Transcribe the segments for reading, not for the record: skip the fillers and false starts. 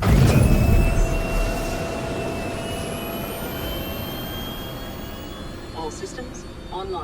All systems online.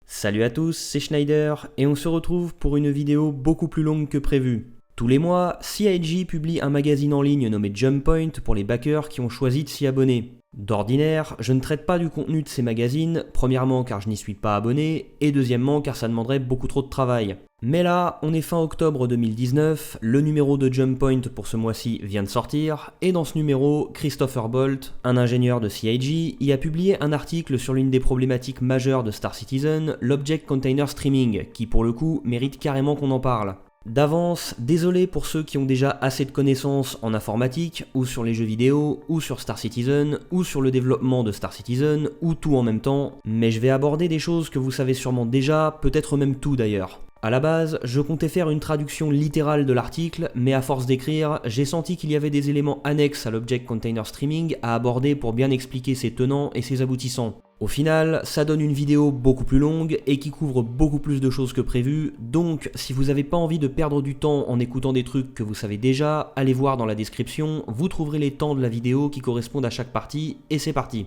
Salut à tous, c'est Schneider et on se retrouve pour une vidéo beaucoup plus longue que prévu. Tous les mois, CIG publie un magazine en ligne nommé Jump Point pour les backers qui ont choisi de s'y abonner. D'ordinaire, je ne traite pas du contenu de ces magazines, premièrement car je n'y suis pas abonné, et deuxièmement car ça demanderait beaucoup trop de travail. Mais là, on est fin octobre 2019, le numéro de Jump Point pour ce mois-ci vient de sortir, et dans ce numéro, Christopher Bolt, un ingénieur de CIG, y a publié un article sur l'une des problématiques majeures de Star Citizen, l'Object Container Streaming, qui pour le coup mérite carrément qu'on en parle. D'avance, désolé pour ceux qui ont déjà assez de connaissances en informatique, ou sur les jeux vidéo, ou sur Star Citizen, ou sur le développement de Star Citizen, ou tout en même temps, mais je vais aborder des choses que vous savez sûrement déjà, peut-être même tout d'ailleurs. À la base, je comptais faire une traduction littérale de l'article, mais à force d'écrire, j'ai senti qu'il y avait des éléments annexes à l'Object Container Streaming à aborder pour bien expliquer ses tenants et ses aboutissants. Au final, ça donne une vidéo beaucoup plus longue et qui couvre beaucoup plus de choses que prévu, donc si vous n'avez pas envie de perdre du temps en écoutant des trucs que vous savez déjà, allez voir dans la description, vous trouverez les temps de la vidéo qui correspondent à chaque partie, et c'est parti.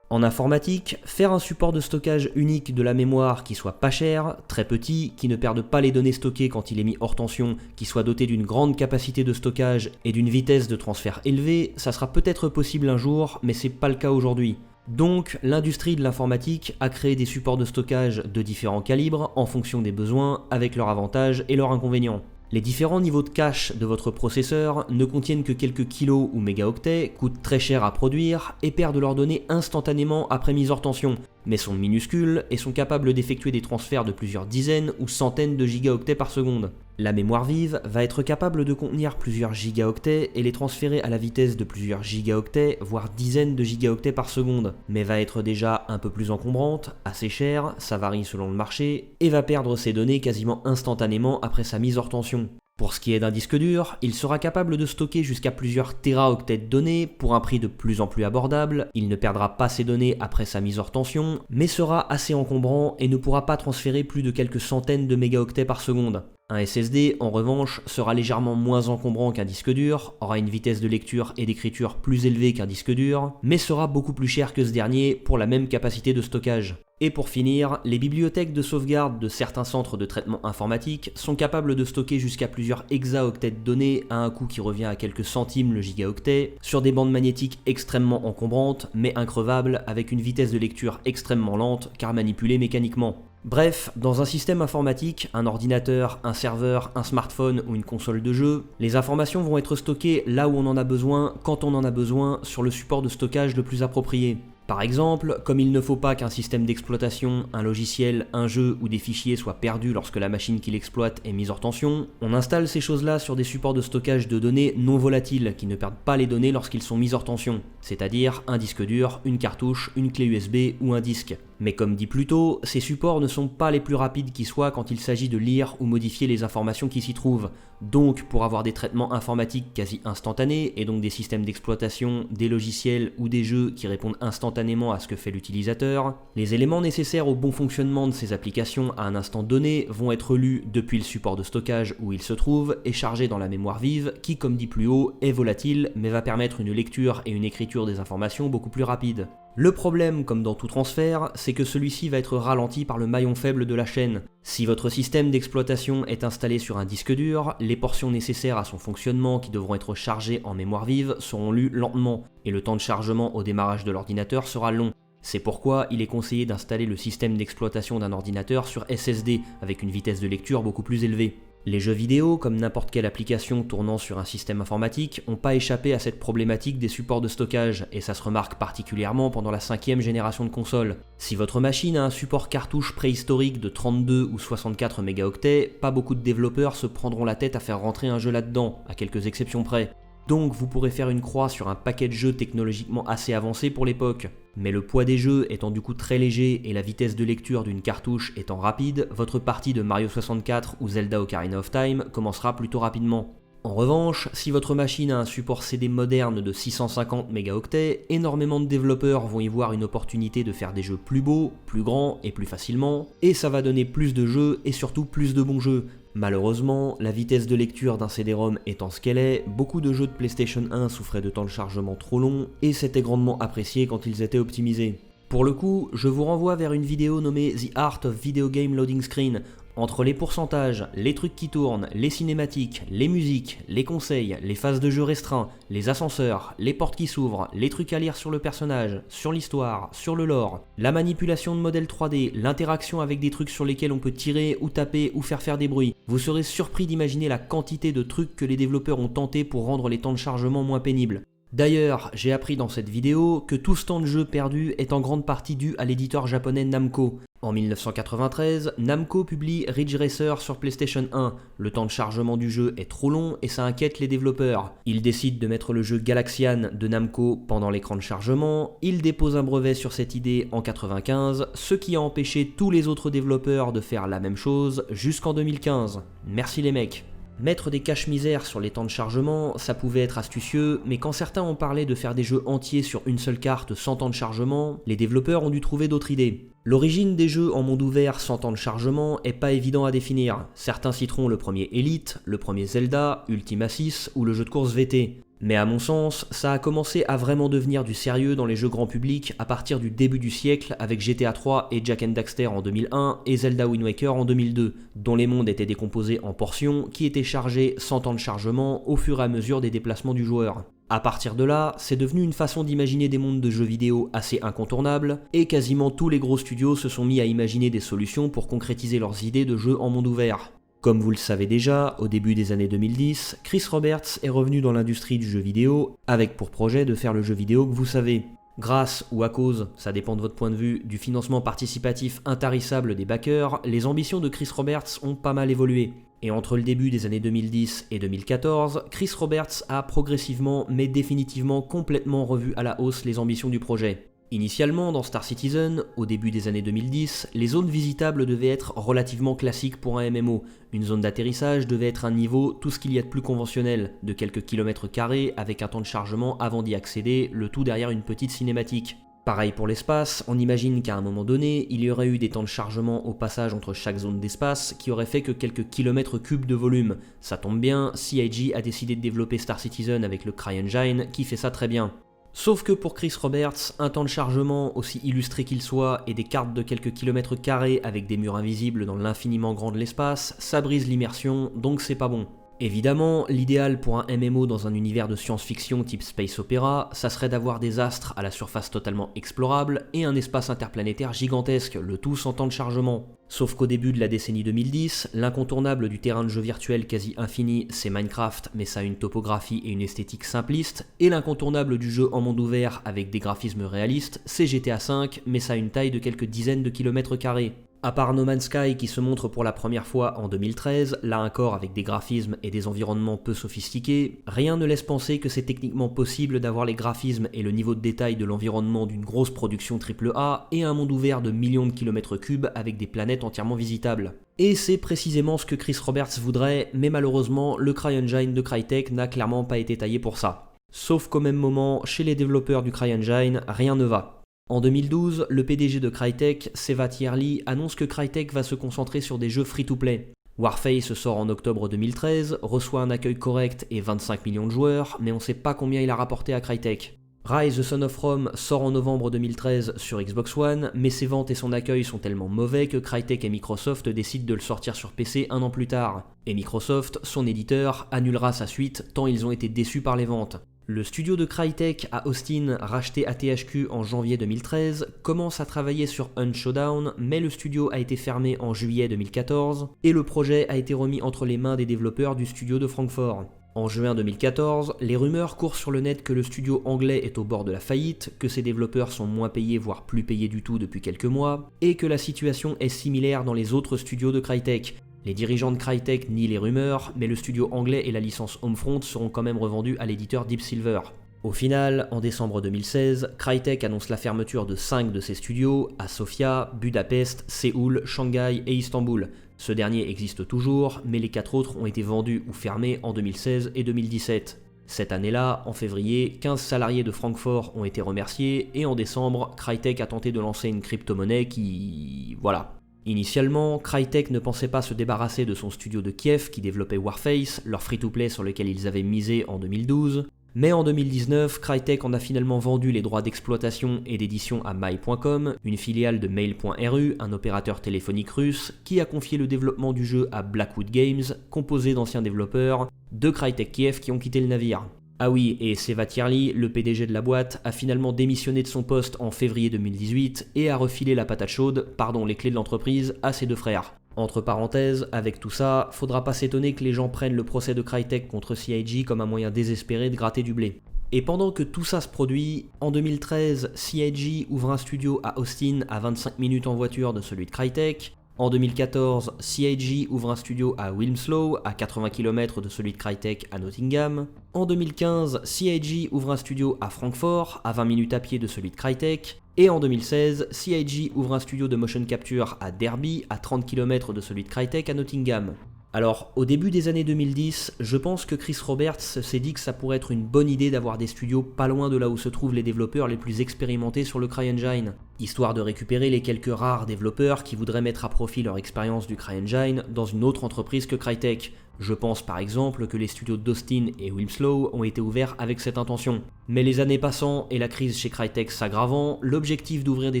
En informatique, faire un support de stockage unique de la mémoire qui soit pas cher, très petit, qui ne perde pas les données stockées quand il est mis hors tension, qui soit doté d'une grande capacité de stockage et d'une vitesse de transfert élevée, ça sera peut-être possible un jour, mais c'est pas le cas aujourd'hui. Donc, l'industrie de l'informatique a créé des supports de stockage de différents calibres en fonction des besoins, avec leurs avantages et leurs inconvénients. Les différents niveaux de cache de votre processeur ne contiennent que quelques kilos ou mégaoctets, coûtent très cher à produire et perdent leurs données instantanément après mise hors tension, mais sont minuscules et sont capables d'effectuer des transferts de plusieurs dizaines ou centaines de gigaoctets par seconde. La mémoire vive va être capable de contenir plusieurs gigaoctets et les transférer à la vitesse de plusieurs gigaoctets, voire dizaines de gigaoctets par seconde, mais va être déjà un peu plus encombrante, assez chère, ça varie selon le marché, et va perdre ses données quasiment instantanément après sa mise hors tension. Pour ce qui est d'un disque dur, il sera capable de stocker jusqu'à plusieurs téraoctets de données pour un prix de plus en plus abordable, il ne perdra pas ses données après sa mise hors tension, mais sera assez encombrant et ne pourra pas transférer plus de quelques centaines de mégaoctets par seconde. Un SSD, en revanche, sera légèrement moins encombrant qu'un disque dur, aura une vitesse de lecture et d'écriture plus élevée qu'un disque dur, mais sera beaucoup plus cher que ce dernier pour la même capacité de stockage. Et pour finir, les bibliothèques de sauvegarde de certains centres de traitement informatique sont capables de stocker jusqu'à plusieurs hexaoctets de données à un coût qui revient à quelques centimes le gigaoctet, sur des bandes magnétiques extrêmement encombrantes, mais increvables, avec une vitesse de lecture extrêmement lente, car manipulée mécaniquement. Bref, dans un système informatique, un ordinateur, un serveur, un smartphone ou une console de jeu, les informations vont être stockées là où on en a besoin, quand on en a besoin, sur le support de stockage le plus approprié. Par exemple, comme il ne faut pas qu'un système d'exploitation, un logiciel, un jeu ou des fichiers soient perdus lorsque la machine qui l'exploite est mise hors tension, on installe ces choses-là sur des supports de stockage de données non volatiles qui ne perdent pas les données lorsqu'ils sont mis hors tension, c'est-à-dire un disque dur, une cartouche, une clé USB ou un disque. Mais comme dit plus tôt, ces supports ne sont pas les plus rapides qui soient quand il s'agit de lire ou modifier les informations qui s'y trouvent. Donc, pour avoir des traitements informatiques quasi instantanés, et donc des systèmes d'exploitation, des logiciels ou des jeux qui répondent instantanément à ce que fait l'utilisateur, les éléments nécessaires au bon fonctionnement de ces applications à un instant donné vont être lus depuis le support de stockage où ils se trouvent et chargés dans la mémoire vive qui, comme dit plus haut, est volatile mais va permettre une lecture et une écriture des informations beaucoup plus rapides. Le problème, comme dans tout transfert, c'est que celui-ci va être ralenti par le maillon faible de la chaîne. Si votre système d'exploitation est installé sur un disque dur, les portions nécessaires à son fonctionnement qui devront être chargées en mémoire vive seront lues lentement, et le temps de chargement au démarrage de l'ordinateur sera long. C'est pourquoi il est conseillé d'installer le système d'exploitation d'un ordinateur sur SSD, avec une vitesse de lecture beaucoup plus élevée. Les jeux vidéo, comme n'importe quelle application tournant sur un système informatique, n'ont pas échappé à cette problématique des supports de stockage, et ça se remarque particulièrement pendant la 5e génération de consoles. Si votre machine a un support cartouche préhistorique de 32 ou 64 mégaoctets, pas beaucoup de développeurs se prendront la tête à faire rentrer un jeu là-dedans, à quelques exceptions près. Donc vous pourrez faire une croix sur un paquet de jeux technologiquement assez avancé pour l'époque. Mais le poids des jeux étant du coup très léger et la vitesse de lecture d'une cartouche étant rapide, votre partie de Mario 64 ou Zelda Ocarina of Time commencera plutôt rapidement. En revanche, si votre machine a un support CD moderne de 650 mégaoctets, énormément de développeurs vont y voir une opportunité de faire des jeux plus beaux, plus grands et plus facilement, et ça va donner plus de jeux et surtout plus de bons jeux. Malheureusement, la vitesse de lecture d'un CD-ROM étant ce qu'elle est, beaucoup de jeux de PlayStation 1 souffraient de temps de chargement trop long, et c'était grandement apprécié quand ils étaient optimisés. Pour le coup, je vous renvoie vers une vidéo nommée The Art of Video Game Loading Screen. Entre les pourcentages, les trucs qui tournent, les cinématiques, les musiques, les conseils, les phases de jeu restreints, les ascenseurs, les portes qui s'ouvrent, les trucs à lire sur le personnage, sur l'histoire, sur le lore, la manipulation de modèles 3D, l'interaction avec des trucs sur lesquels on peut tirer ou taper ou faire des bruits, vous serez surpris d'imaginer la quantité de trucs que les développeurs ont tenté pour rendre les temps de chargement moins pénibles. D'ailleurs, j'ai appris dans cette vidéo que tout ce temps de jeu perdu est en grande partie dû à l'éditeur japonais Namco. En 1993, Namco publie Ridge Racer sur PlayStation 1. Le temps de chargement du jeu est trop long et ça inquiète les développeurs. Ils décident de mettre le jeu Galaxian de Namco pendant l'écran de chargement. Ils déposent un brevet sur cette idée en 1995, ce qui a empêché tous les autres développeurs de faire la même chose jusqu'en 2015. Merci les mecs. Mettre des caches-misères sur les temps de chargement, ça pouvait être astucieux, mais quand certains ont parlé de faire des jeux entiers sur une seule carte sans temps de chargement, les développeurs ont dû trouver d'autres idées. L'origine des jeux en monde ouvert sans temps de chargement est pas évident à définir. Certains citeront le premier Elite, le premier Zelda, Ultima 6 ou le jeu de course VT. Mais à mon sens, ça a commencé à vraiment devenir du sérieux dans les jeux grand public à partir du début du siècle avec GTA 3 et Jak and Daxter en 2001 et Zelda Wind Waker en 2002, dont les mondes étaient décomposés en portions qui étaient chargées sans temps de chargement au fur et à mesure des déplacements du joueur. À partir de là, c'est devenu une façon d'imaginer des mondes de jeux vidéo assez incontournables, et quasiment tous les gros studios se sont mis à imaginer des solutions pour concrétiser leurs idées de jeux en monde ouvert. Comme vous le savez déjà, au début des années 2010, Chris Roberts est revenu dans l'industrie du jeu vidéo, avec pour projet de faire le jeu vidéo que vous savez. Grâce ou à cause, ça dépend de votre point de vue, du financement participatif intarissable des backers, les ambitions de Chris Roberts ont pas mal évolué. Et entre le début des années 2010 et 2014, Chris Roberts a progressivement mais définitivement complètement revu à la hausse les ambitions du projet. Initialement, dans Star Citizen, au début des années 2010, les zones visitables devaient être relativement classiques pour un MMO. Une zone d'atterrissage devait être un niveau, tout ce qu'il y a de plus conventionnel, de quelques kilomètres carrés avec un temps de chargement avant d'y accéder, le tout derrière une petite cinématique. Pareil pour l'espace, on imagine qu'à un moment donné, il y aurait eu des temps de chargement au passage entre chaque zone d'espace qui aurait fait que quelques kilomètres cubes de volume. Ça tombe bien, CIG a décidé de développer Star Citizen avec le CryEngine qui fait ça très bien. Sauf que pour Chris Roberts, un temps de chargement aussi illustré qu'il soit et des cartes de quelques kilomètres carrés avec des murs invisibles dans l'infiniment grand de l'espace, ça brise l'immersion, donc c'est pas bon. Évidemment, l'idéal pour un MMO dans un univers de science-fiction type space opéra, ça serait d'avoir des astres à la surface totalement explorable et un espace interplanétaire gigantesque, le tout sans temps de chargement. Sauf qu'au début de la décennie 2010, l'incontournable du terrain de jeu virtuel quasi infini, c'est Minecraft, mais ça a une topographie et une esthétique simplistes, et l'incontournable du jeu en monde ouvert avec des graphismes réalistes, c'est GTA V, mais ça a une taille de quelques dizaines de kilomètres carrés. À part No Man's Sky qui se montre pour la première fois en 2013, là encore avec des graphismes et des environnements peu sophistiqués, rien ne laisse penser que c'est techniquement possible d'avoir les graphismes et le niveau de détail de l'environnement d'une grosse production AAA et un monde ouvert de millions de kilomètres cubes avec des planètes entièrement visitables. Et c'est précisément ce que Chris Roberts voudrait, mais malheureusement, le CryEngine de Crytek n'a clairement pas été taillé pour ça. Sauf qu'au même moment, chez les développeurs du CryEngine, rien ne va. En 2012, le PDG de Crytek, Seva Tierli, annonce que Crytek va se concentrer sur des jeux free-to-play. Warface sort en octobre 2013, reçoit un accueil correct et 25 millions de joueurs, mais on sait pas combien il a rapporté à Crytek. Rise the Son of Rome sort en novembre 2013 sur Xbox One, mais ses ventes et son accueil sont tellement mauvais que Crytek et Microsoft décident de le sortir sur PC un an plus tard. Et Microsoft, son éditeur, annulera sa suite tant ils ont été déçus par les ventes. Le studio de Crytek à Austin, racheté à THQ en janvier 2013, commence à travailler sur Hunt Showdown, mais le studio a été fermé en juillet 2014 et le projet a été remis entre les mains des développeurs du studio de Francfort. En juin 2014, les rumeurs courent sur le net que le studio anglais est au bord de la faillite, que ses développeurs sont moins payés voire plus payés du tout depuis quelques mois, et que la situation est similaire dans les autres studios de Crytek. Les dirigeants de Crytek nient les rumeurs, mais le studio anglais et la licence Homefront seront quand même revendus à l'éditeur Deep Silver. Au final, en décembre 2016, Crytek annonce la fermeture de 5 de ses studios à Sofia, Budapest, Séoul, Shanghai et Istanbul. Ce dernier existe toujours, mais les 4 autres ont été vendus ou fermés en 2016 et 2017. Cette année-là, en février, 15 salariés de Francfort ont été remerciés, et en décembre, Crytek a tenté de lancer une crypto-monnaie qui... voilà. Initialement, Crytek ne pensait pas se débarrasser de son studio de Kiev qui développait Warface, leur free-to-play sur lequel ils avaient misé en 2012, mais en 2019, Crytek en a finalement vendu les droits d'exploitation et d'édition à Mail.com, une filiale de Mail.ru, un opérateur téléphonique russe, qui a confié le développement du jeu à Blackwood Games, composé d'anciens développeurs de Crytek Kiev qui ont quitté le navire. Ah oui, et Seva Tierli, le PDG de la boîte, a finalement démissionné de son poste en février 2018 et a refilé la patate chaude, les clés de l'entreprise, à ses 2 frères. Entre parenthèses, avec tout ça, faudra pas s'étonner que les gens prennent le procès de Crytek contre CIG comme un moyen désespéré de gratter du blé. Et pendant que tout ça se produit, en 2013, CIG ouvre un studio à Austin à 25 minutes en voiture de celui de Crytek. En 2014, CIG ouvre un studio à Wilmslow, à 80 km de celui de Crytek à Nottingham. En 2015, CIG ouvre un studio à Francfort, à 20 minutes à pied de celui de Crytek. Et en 2016, CIG ouvre un studio de motion capture à Derby, à 30 km de celui de Crytek à Nottingham. Alors, au début des années 2010, je pense que Chris Roberts s'est dit que ça pourrait être une bonne idée d'avoir des studios pas loin de là où se trouvent les développeurs les plus expérimentés sur le CryEngine, histoire de récupérer les quelques rares développeurs qui voudraient mettre à profit leur expérience du CryEngine dans une autre entreprise que Crytek. Je pense par exemple que les studios d'Austin et Wilmslow ont été ouverts avec cette intention. Mais les années passant et la crise chez Crytek s'aggravant, l'objectif d'ouvrir des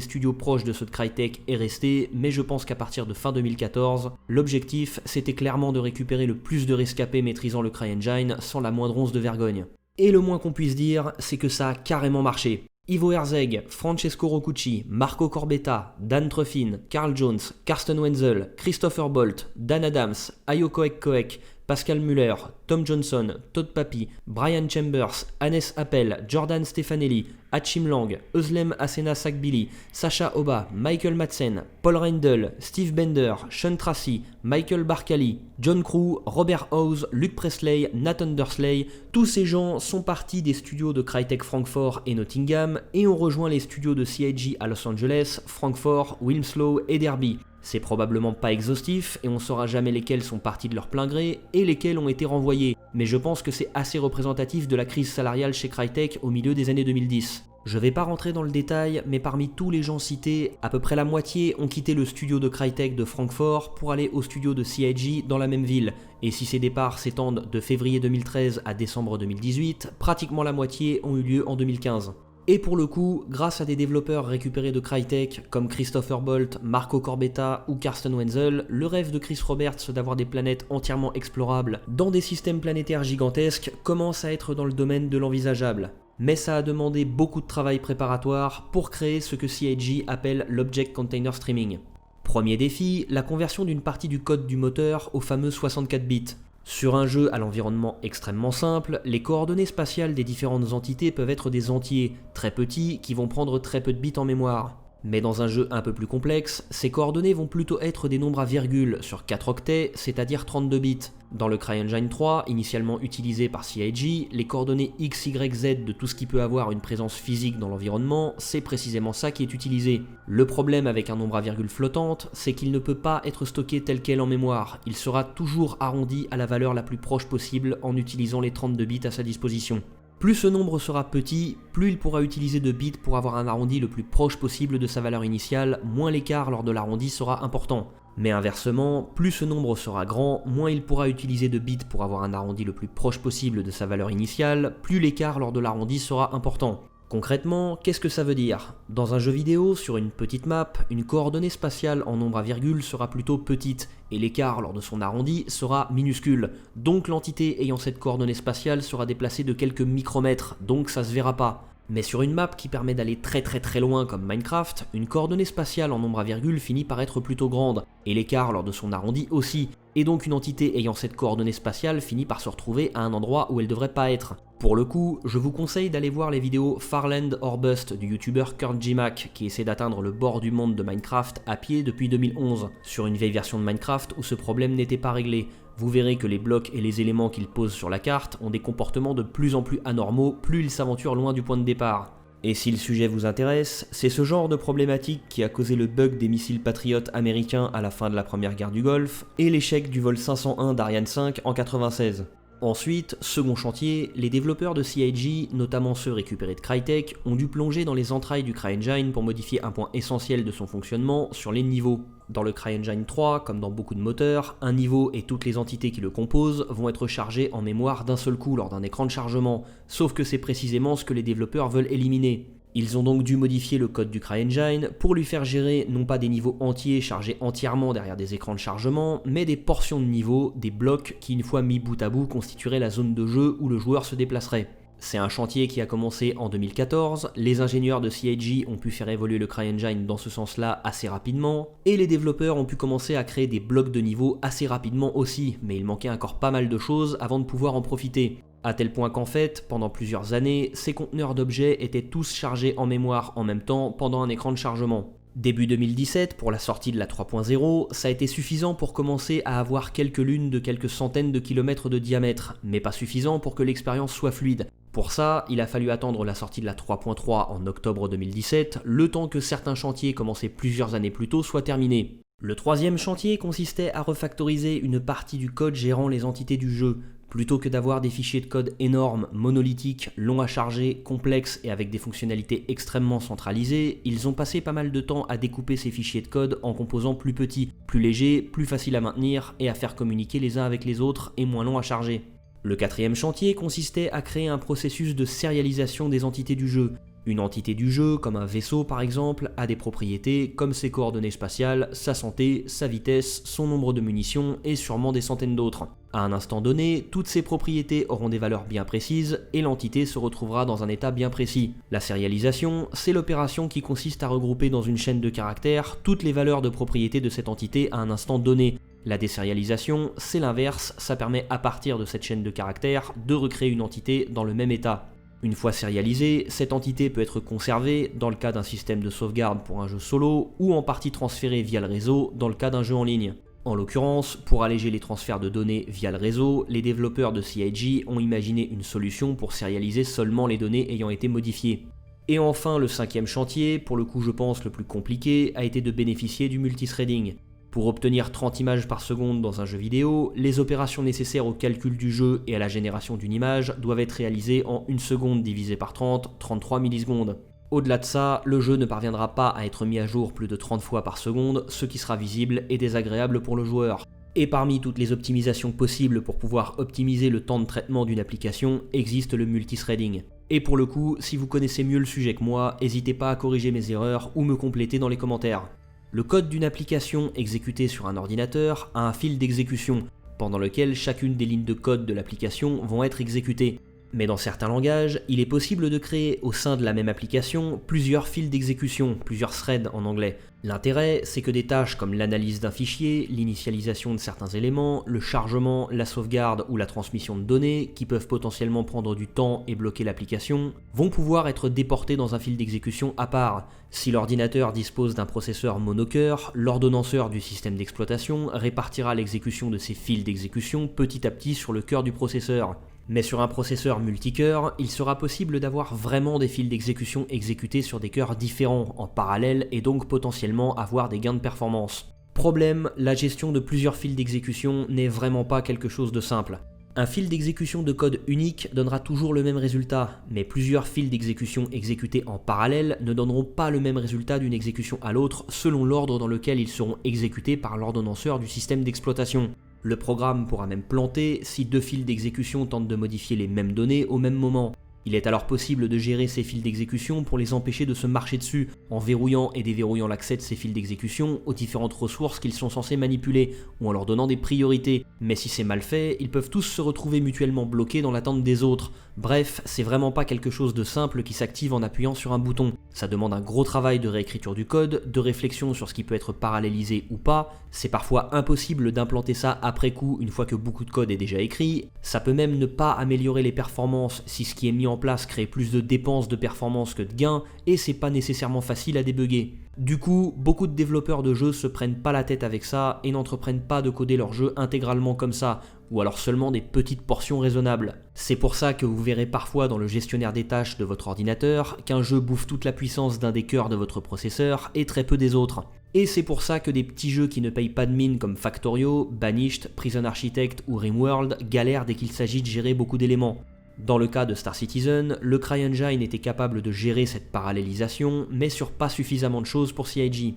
studios proches de ceux de Crytek est resté, mais je pense qu'à partir de fin 2014, l'objectif c'était clairement de récupérer le plus de rescapés maîtrisant le CryEngine sans la moindre once de vergogne. Et le moins qu'on puisse dire, c'est que ça a carrément marché. Ivo Herzeg, Francesco Roccucci, Marco Corbetta, Dan Truffin, Carl Jones, Carsten Wenzel, Christopher Bolt, Dan Adams, Ayo Koek, Pascal Muller, Tom Johnson, Todd Papy, Brian Chambers, Hannes Appel, Jordan Stefanelli, Achim Lang, Özlem Asena Sakbili, Sacha Oba, Michael Madsen, Paul Reindl, Steve Bender, Sean Tracy, Michael Barkali, John Crew, Robert Howes, Luke Presley, Nathan Dursley, tous ces gens sont partis des studios de Crytek Francfort et Nottingham et ont rejoint les studios de CIG à Los Angeles, Francfort, Wilmslow et Derby. C'est probablement pas exhaustif et on saura jamais lesquels sont partis de leur plein gré et lesquels ont été renvoyés, mais je pense que c'est assez représentatif de la crise salariale chez Crytek au milieu des années 2010. Je vais pas rentrer dans le détail, mais parmi tous les gens cités, à peu près la moitié ont quitté le studio de Crytek de Francfort pour aller au studio de CIG dans la même ville, et si ces départs s'étendent de février 2013 à décembre 2018, pratiquement la moitié ont eu lieu en 2015. Et pour le coup, grâce à des développeurs récupérés de Crytek comme Christopher Bolt, Marco Corbetta ou Carsten Wenzel, le rêve de Chris Roberts d'avoir des planètes entièrement explorables dans des systèmes planétaires gigantesques commence à être dans le domaine de l'envisageable. Mais ça a demandé beaucoup de travail préparatoire pour créer ce que CIG appelle l'Object Container Streaming. Premier défi, la conversion d'une partie du code du moteur au fameux 64 bits. Sur un jeu à l'environnement extrêmement simple, les coordonnées spatiales des différentes entités peuvent être des entiers, très petits, qui vont prendre très peu de bits en mémoire. Mais dans un jeu un peu plus complexe, ces coordonnées vont plutôt être des nombres à virgule sur 4 octets, c'est-à-dire 32 bits. Dans le CryEngine 3, initialement utilisé par CIG, les coordonnées X, Y, Z de tout ce qui peut avoir une présence physique dans l'environnement, c'est précisément ça qui est utilisé. Le problème avec un nombre à virgule flottante, c'est qu'il ne peut pas être stocké tel quel en mémoire, il sera toujours arrondi à la valeur la plus proche possible en utilisant les 32 bits à sa disposition. Plus ce nombre sera petit, plus il pourra utiliser de bits pour avoir un arrondi le plus proche possible de sa valeur initiale, moins l'écart lors de l'arrondi sera important. Mais inversement, plus ce nombre sera grand, moins il pourra utiliser de bits pour avoir un arrondi le plus proche possible de sa valeur initiale, plus l'écart lors de l'arrondi sera important. Concrètement, qu'est-ce que ça veut dire ? Dans un jeu vidéo, sur une petite map, une coordonnée spatiale en nombre à virgule sera plutôt petite, et l'écart lors de son arrondi sera minuscule. Donc l'entité ayant cette coordonnée spatiale sera déplacée de quelques micromètres, donc ça se verra pas. Mais sur une map qui permet d'aller très loin comme Minecraft, une coordonnée spatiale en nombre à virgule finit par être plutôt grande, et l'écart lors de son arrondi aussi, et donc une entité ayant cette coordonnée spatiale finit par se retrouver à un endroit où elle devrait pas être. Pour le coup, je vous conseille d'aller voir les vidéos Farland or Bust du youtubeur KurtGMac qui essaie d'atteindre le bord du monde de Minecraft à pied depuis 2011, sur une vieille version de Minecraft où ce problème n'était pas réglé. Vous verrez que les blocs et les éléments qu'il pose sur la carte ont des comportements de plus en plus anormaux plus il s'aventure loin du point de départ. Et si le sujet vous intéresse, c'est ce genre de problématique qui a causé le bug des missiles Patriot américains à la fin de la première guerre du Golfe et l'échec du vol 501 d'Ariane 5 en 1996. Ensuite, second chantier, les développeurs de CIG, notamment ceux récupérés de Crytek, ont dû plonger dans les entrailles du CryEngine pour modifier un point essentiel de son fonctionnement sur les niveaux. Dans le CryEngine 3, comme dans beaucoup de moteurs, un niveau et toutes les entités qui le composent vont être chargés en mémoire d'un seul coup lors d'un écran de chargement, sauf que c'est précisément ce que les développeurs veulent éliminer. Ils ont donc dû modifier le code du CryEngine pour lui faire gérer non pas des niveaux entiers chargés entièrement derrière des écrans de chargement, mais des portions de niveaux, des blocs qui une fois mis bout à bout constitueraient la zone de jeu où le joueur se déplacerait. C'est un chantier qui a commencé en 2014, les ingénieurs de CIG ont pu faire évoluer le CryEngine dans ce sens-là assez rapidement, et les développeurs ont pu commencer à créer des blocs de niveaux assez rapidement aussi, mais il manquait encore pas mal de choses avant de pouvoir en profiter. À tel point qu'en fait, pendant plusieurs années, ces conteneurs d'objets étaient tous chargés en mémoire en même temps pendant un écran de chargement. Début 2017, pour la sortie de la 3.0, ça a été suffisant pour commencer à avoir quelques lunes de quelques centaines de kilomètres de diamètre, mais pas suffisant pour que l'expérience soit fluide. Pour ça, il a fallu attendre la sortie de la 3.3 en octobre 2017, le temps que certains chantiers commencés plusieurs années plus tôt soient terminés. Le troisième chantier consistait à refactoriser une partie du code gérant les entités du jeu. Plutôt que d'avoir des fichiers de code énormes, monolithiques, longs à charger, complexes et avec des fonctionnalités extrêmement centralisées, ils ont passé pas mal de temps à découper ces fichiers de code en composants plus petits, plus légers, plus faciles à maintenir et à faire communiquer les uns avec les autres et moins longs à charger. Le quatrième chantier consistait à créer un processus de sérialisation des entités du jeu. Une entité du jeu, comme un vaisseau par exemple, a des propriétés comme ses coordonnées spatiales, sa santé, sa vitesse, son nombre de munitions et sûrement des centaines d'autres. À un instant donné, toutes ces propriétés auront des valeurs bien précises et l'entité se retrouvera dans un état bien précis. La sérialisation, c'est l'opération qui consiste à regrouper dans une chaîne de caractères toutes les valeurs de propriété de cette entité à un instant donné. La désérialisation, c'est l'inverse, ça permet à partir de cette chaîne de caractères de recréer une entité dans le même état. Une fois sérialisée, cette entité peut être conservée dans le cas d'un système de sauvegarde pour un jeu solo ou en partie transférée via le réseau dans le cas d'un jeu en ligne. En l'occurrence, pour alléger les transferts de données via le réseau, les développeurs de CIG ont imaginé une solution pour sérialiser seulement les données ayant été modifiées. Et enfin, le cinquième chantier, pour le coup je pense le plus compliqué, a été de bénéficier du multithreading. Pour obtenir 30 images par seconde dans un jeu vidéo, les opérations nécessaires au calcul du jeu et à la génération d'une image doivent être réalisées en 1 seconde divisé par 30, 33 millisecondes. Au-delà de ça, le jeu ne parviendra pas à être mis à jour plus de 30 fois par seconde, ce qui sera visible et désagréable pour le joueur. Et parmi toutes les optimisations possibles pour pouvoir optimiser le temps de traitement d'une application, existe le multithreading. Et pour le coup, si vous connaissez mieux le sujet que moi, n'hésitez pas à corriger mes erreurs ou me compléter dans les commentaires. Le code d'une application exécutée sur un ordinateur a un fil d'exécution, pendant lequel chacune des lignes de code de l'application vont être exécutées. Mais dans certains langages, il est possible de créer au sein de la même application plusieurs fils d'exécution, plusieurs threads en anglais. L'intérêt, c'est que des tâches comme l'analyse d'un fichier, l'initialisation de certains éléments, le chargement, la sauvegarde ou la transmission de données, qui peuvent potentiellement prendre du temps et bloquer l'application, vont pouvoir être déportées dans un fil d'exécution à part. Si l'ordinateur dispose d'un processeur monocœur, l'ordonnanceur du système d'exploitation répartira l'exécution de ces fils d'exécution petit à petit sur le cœur du processeur. Mais sur un processeur multicœur, il sera possible d'avoir vraiment des fils d'exécution exécutés sur des cœurs différents, en parallèle, et donc potentiellement avoir des gains de performance. Problème, la gestion de plusieurs fils d'exécution n'est vraiment pas quelque chose de simple. Un fil d'exécution de code unique donnera toujours le même résultat, mais plusieurs fils d'exécution exécutés en parallèle ne donneront pas le même résultat d'une exécution à l'autre selon l'ordre dans lequel ils seront exécutés par l'ordonnanceur du système d'exploitation. Le programme pourra même planter si deux fils d'exécution tentent de modifier les mêmes données au même moment. Il est alors possible de gérer ces fils d'exécution pour les empêcher de se marcher dessus, en verrouillant et déverrouillant l'accès de ces fils d'exécution aux différentes ressources qu'ils sont censés manipuler, ou en leur donnant des priorités. Mais si c'est mal fait, ils peuvent tous se retrouver mutuellement bloqués dans l'attente des autres. Bref, c'est vraiment pas quelque chose de simple qui s'active en appuyant sur un bouton. Ça demande un gros travail de réécriture du code, de réflexion sur ce qui peut être parallélisé ou pas. C'est parfois impossible d'implanter ça après coup une fois que beaucoup de code est déjà écrit. Ça peut même ne pas améliorer les performances si ce qui est mis en place crée plus de dépenses de performance que de gains, et c'est pas nécessairement facile à débugger. Du coup, beaucoup de développeurs de jeux se prennent pas la tête avec ça et n'entreprennent pas de coder leur jeu intégralement comme ça, ou alors seulement des petites portions raisonnables. C'est pour ça que vous verrez parfois dans le gestionnaire des tâches de votre ordinateur qu'un jeu bouffe toute la puissance d'un des cœurs de votre processeur et très peu des autres. Et c'est pour ça que des petits jeux qui ne payent pas de mine comme Factorio, Banished, Prison Architect ou Rimworld galèrent dès qu'il s'agit de gérer beaucoup d'éléments. Dans le cas de Star Citizen, le CryEngine était capable de gérer cette parallélisation, mais sur pas suffisamment de choses pour CIG.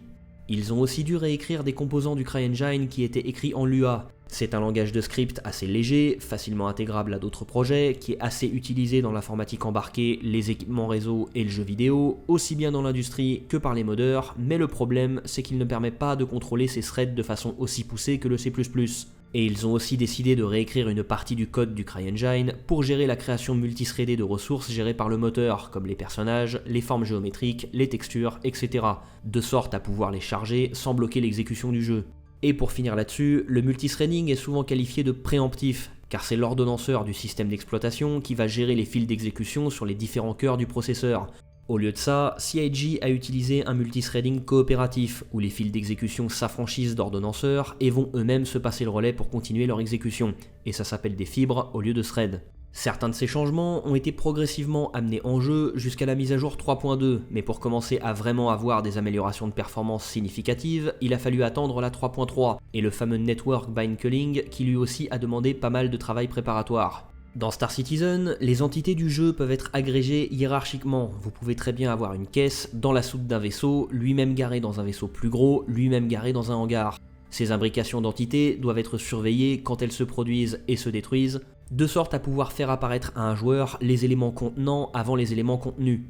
Ils ont aussi dû réécrire des composants du CryEngine qui étaient écrits en Lua. C'est un langage de script assez léger, facilement intégrable à d'autres projets, qui est assez utilisé dans l'informatique embarquée, les équipements réseau et le jeu vidéo, aussi bien dans l'industrie que par les modeurs, mais le problème c'est qu'il ne permet pas de contrôler ces threads de façon aussi poussée que le C++. Et ils ont aussi décidé de réécrire une partie du code du CryEngine pour gérer la création multithreadée de ressources gérées par le moteur, comme les personnages, les formes géométriques, les textures, etc., de sorte à pouvoir les charger sans bloquer l'exécution du jeu. Et pour finir là-dessus, le multithreading est souvent qualifié de préemptif, car c'est l'ordonnanceur du système d'exploitation qui va gérer les fils d'exécution sur les différents cœurs du processeur. Au lieu de ça, CIG a utilisé un multithreading coopératif, où les fils d'exécution s'affranchissent d'ordonnanceurs et vont eux-mêmes se passer le relais pour continuer leur exécution, et ça s'appelle des fibres au lieu de threads. Certains de ces changements ont été progressivement amenés en jeu jusqu'à la mise à jour 3.2, mais pour commencer à vraiment avoir des améliorations de performance significatives, il a fallu attendre la 3.3, et le fameux Network Bind Culling qui lui aussi a demandé pas mal de travail préparatoire. Dans Star Citizen, les entités du jeu peuvent être agrégées hiérarchiquement. Vous pouvez très bien avoir une caisse dans la soute d'un vaisseau, lui-même garé dans un vaisseau plus gros, lui-même garé dans un hangar. Ces imbrications d'entités doivent être surveillées quand elles se produisent et se détruisent, de sorte à pouvoir faire apparaître à un joueur les éléments contenants avant les éléments contenus.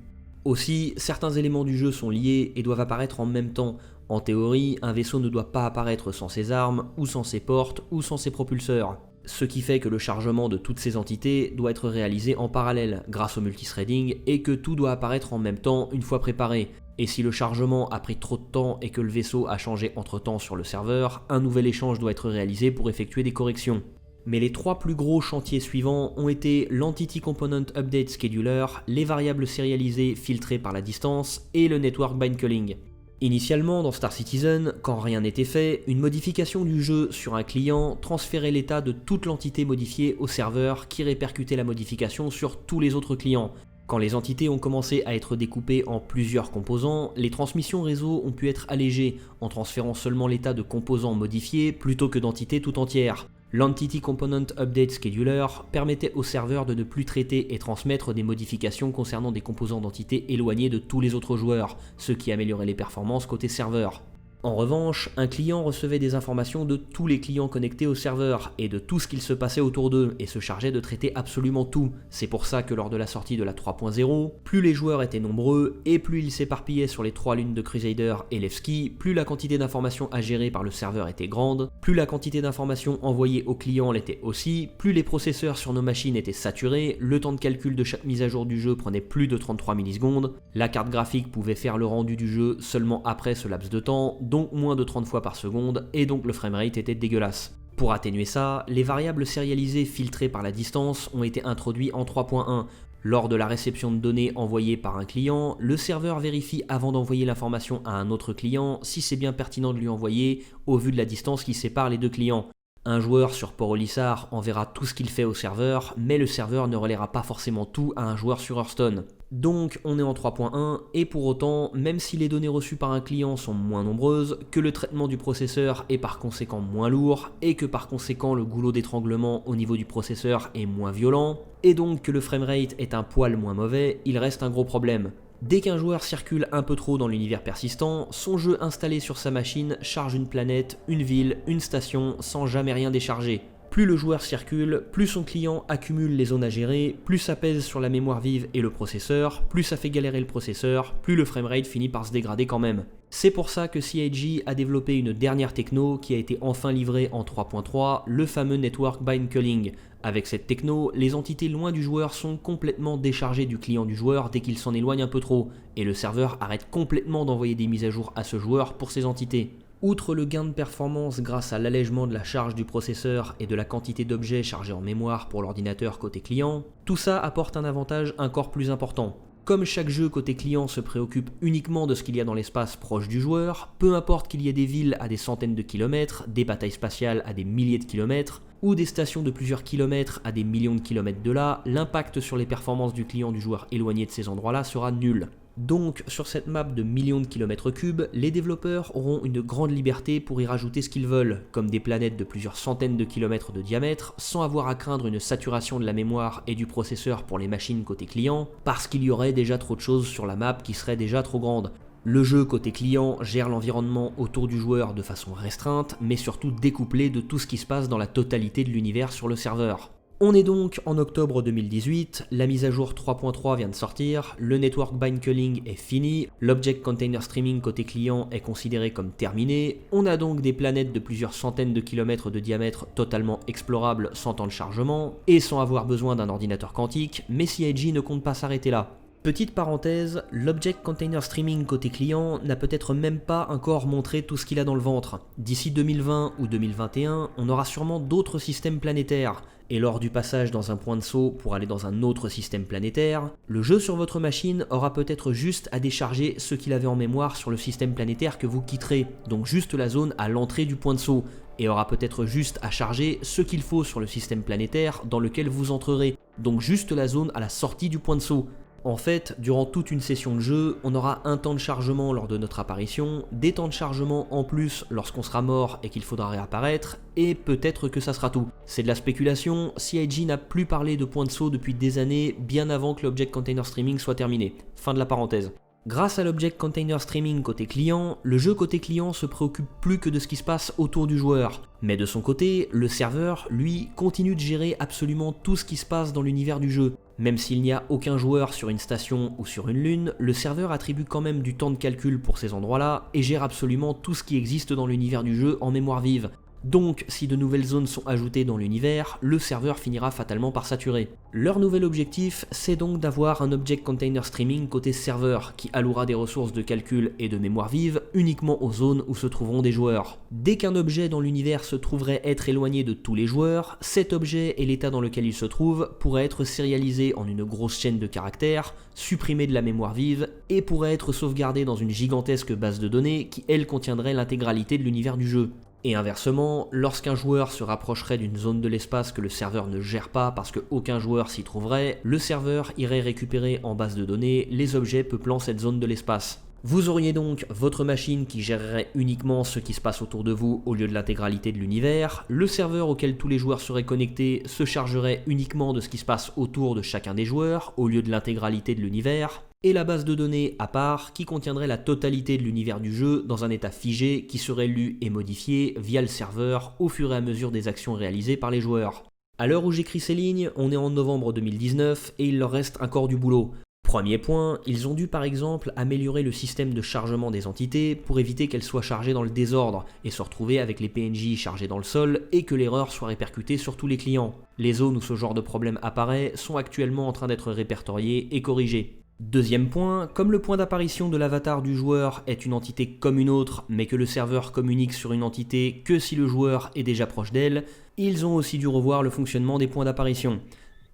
Aussi, certains éléments du jeu sont liés et doivent apparaître en même temps. En théorie, un vaisseau ne doit pas apparaître sans ses armes, ou sans ses portes, ou sans ses propulseurs. Ce qui fait que le chargement de toutes ces entités doit être réalisé en parallèle grâce au multithreading et que tout doit apparaître en même temps une fois préparé. Et si le chargement a pris trop de temps et que le vaisseau a changé entre-temps sur le serveur, un nouvel échange doit être réalisé pour effectuer des corrections. Mais les trois plus gros chantiers suivants ont été l'Entity Component Update Scheduler, les variables sérialisées filtrées par la distance et le Network Bind Culling. Initialement, dans Star Citizen, quand rien n'était fait, une modification du jeu sur un client transférait l'état de toute l'entité modifiée au serveur qui répercutait la modification sur tous les autres clients. Quand les entités ont commencé à être découpées en plusieurs composants, les transmissions réseau ont pu être allégées en transférant seulement l'état de composants modifiés plutôt que d'entités tout entières. L'Entity Component Update Scheduler permettait au serveur de ne plus traiter et transmettre des modifications concernant des composants d'entités éloignés de tous les autres joueurs, ce qui améliorait les performances côté serveur. En revanche, un client recevait des informations de tous les clients connectés au serveur et de tout ce qu'il se passait autour d'eux et se chargeait de traiter absolument tout. C'est pour ça que lors de la sortie de la 3.0, plus les joueurs étaient nombreux et plus ils s'éparpillaient sur les trois lunes de Crusader et Levski, plus la quantité d'informations à gérer par le serveur était grande, plus la quantité d'informations envoyées aux clients l'était aussi, plus les processeurs sur nos machines étaient saturés, le temps de calcul de chaque mise à jour du jeu prenait plus de 33 millisecondes, la carte graphique pouvait faire le rendu du jeu seulement après ce laps de temps, donc moins de 30 fois par seconde, et donc le framerate était dégueulasse. Pour atténuer ça, les variables sérialisées filtrées par la distance ont été introduites en 3.1. Lors de la réception de données envoyées par un client, le serveur vérifie avant d'envoyer l'information à un autre client si c'est bien pertinent de lui envoyer au vu de la distance qui sépare les deux clients. Un joueur sur Port Olisar enverra tout ce qu'il fait au serveur, mais le serveur ne relaiera pas forcément tout à un joueur sur Hearthstone. Donc on est en 3.1, et pour autant, même si les données reçues par un client sont moins nombreuses, que le traitement du processeur est par conséquent moins lourd, et que par conséquent le goulot d'étranglement au niveau du processeur est moins violent, et donc que le framerate est un poil moins mauvais, il reste un gros problème. Dès qu'un joueur circule un peu trop dans l'univers persistant, son jeu installé sur sa machine charge une planète, une ville, une station, sans jamais rien décharger. Plus le joueur circule, plus son client accumule les zones à gérer, plus ça pèse sur la mémoire vive et le processeur, plus ça fait galérer le processeur, plus le framerate finit par se dégrader quand même. C'est pour ça que CIG a développé une dernière techno qui a été enfin livrée en 3.3, le fameux Network Bind Culling. Avec cette techno, les entités loin du joueur sont complètement déchargées du client du joueur dès qu'il s'en éloigne un peu trop, et le serveur arrête complètement d'envoyer des mises à jour à ce joueur pour ces entités. Outre le gain de performance grâce à l'allègement de la charge du processeur et de la quantité d'objets chargés en mémoire pour l'ordinateur côté client, tout ça apporte un avantage encore plus important. Comme chaque jeu côté client se préoccupe uniquement de ce qu'il y a dans l'espace proche du joueur, peu importe qu'il y ait des villes à des centaines de kilomètres, des batailles spatiales à des milliers de kilomètres, ou des stations de plusieurs kilomètres à des millions de kilomètres de là, l'impact sur les performances du client du joueur éloigné de ces endroits-là sera nul. Donc, sur cette map de millions de kilomètres cubes, les développeurs auront une grande liberté pour y rajouter ce qu'ils veulent, comme des planètes de plusieurs centaines de kilomètres de diamètre, sans avoir à craindre une saturation de la mémoire et du processeur pour les machines côté client, parce qu'il y aurait déjà trop de choses sur la map qui seraient déjà trop grandes. Le jeu côté client gère l'environnement autour du joueur de façon restreinte, mais surtout découplée de tout ce qui se passe dans la totalité de l'univers sur le serveur. On est donc en octobre 2018, la mise à jour 3.3 vient de sortir, le network bind culling est fini, l'object container streaming côté client est considéré comme terminé, on a donc des planètes de plusieurs centaines de kilomètres de diamètre totalement explorables sans temps de chargement et sans avoir besoin d'un ordinateur quantique, mais CIG ne compte pas s'arrêter là. Petite parenthèse, l'Object Container Streaming côté client n'a peut-être même pas encore montré tout ce qu'il a dans le ventre. D'ici 2020 ou 2021, on aura sûrement d'autres systèmes planétaires, et lors du passage dans un point de saut pour aller dans un autre système planétaire, le jeu sur votre machine aura peut-être juste à décharger ce qu'il avait en mémoire sur le système planétaire que vous quitterez, donc juste la zone à l'entrée du point de saut, et aura peut-être juste à charger ce qu'il faut sur le système planétaire dans lequel vous entrerez, donc juste la zone à la sortie du point de saut. En fait, durant toute une session de jeu, on aura un temps de chargement lors de notre apparition, des temps de chargement en plus lorsqu'on sera mort et qu'il faudra réapparaître, et peut-être que ça sera tout. C'est de la spéculation, CIG n'a plus parlé de point de saut depuis des années, bien avant que l'Object Container Streaming soit terminé. Fin de la parenthèse. Grâce à l'Object Container Streaming côté client, le jeu côté client se préoccupe plus que de ce qui se passe autour du joueur. Mais de son côté, le serveur, lui, continue de gérer absolument tout ce qui se passe dans l'univers du jeu. Même s'il n'y a aucun joueur sur une station ou sur une lune, le serveur attribue quand même du temps de calcul pour ces endroits-là et gère absolument tout ce qui existe dans l'univers du jeu en mémoire vive. Donc, si de nouvelles zones sont ajoutées dans l'univers, le serveur finira fatalement par saturer. Leur nouvel objectif, c'est donc d'avoir un Object Container Streaming côté serveur, qui allouera des ressources de calcul et de mémoire vive uniquement aux zones où se trouveront des joueurs. Dès qu'un objet dans l'univers se trouverait être éloigné de tous les joueurs, cet objet et l'état dans lequel il se trouve pourraient être sérialisés en une grosse chaîne de caractères, supprimés de la mémoire vive, et pourraient être sauvegardés dans une gigantesque base de données qui, elle, contiendrait l'intégralité de l'univers du jeu. Et inversement, lorsqu'un joueur se rapprocherait d'une zone de l'espace que le serveur ne gère pas parce qu'aucun joueur s'y trouverait, le serveur irait récupérer en base de données les objets peuplant cette zone de l'espace. Vous auriez donc votre machine qui gérerait uniquement ce qui se passe autour de vous au lieu de l'intégralité de l'univers, le serveur auquel tous les joueurs seraient connectés se chargerait uniquement de ce qui se passe autour de chacun des joueurs au lieu de l'intégralité de l'univers, et la base de données à part qui contiendrait la totalité de l'univers du jeu dans un état figé qui serait lu et modifié via le serveur au fur et à mesure des actions réalisées par les joueurs. À l'heure où j'écris ces lignes, on est en novembre 2019 et il leur reste encore du boulot. Premier point, ils ont dû par exemple améliorer le système de chargement des entités pour éviter qu'elles soient chargées dans le désordre et se retrouver avec les PNJ chargés dans le sol et que l'erreur soit répercutée sur tous les clients. Les zones où ce genre de problème apparaît sont actuellement en train d'être répertoriées et corrigées. Deuxième point, comme le point d'apparition de l'avatar du joueur est une entité comme une autre, mais que le serveur communique sur une entité que si le joueur est déjà proche d'elle, ils ont aussi dû revoir le fonctionnement des points d'apparition.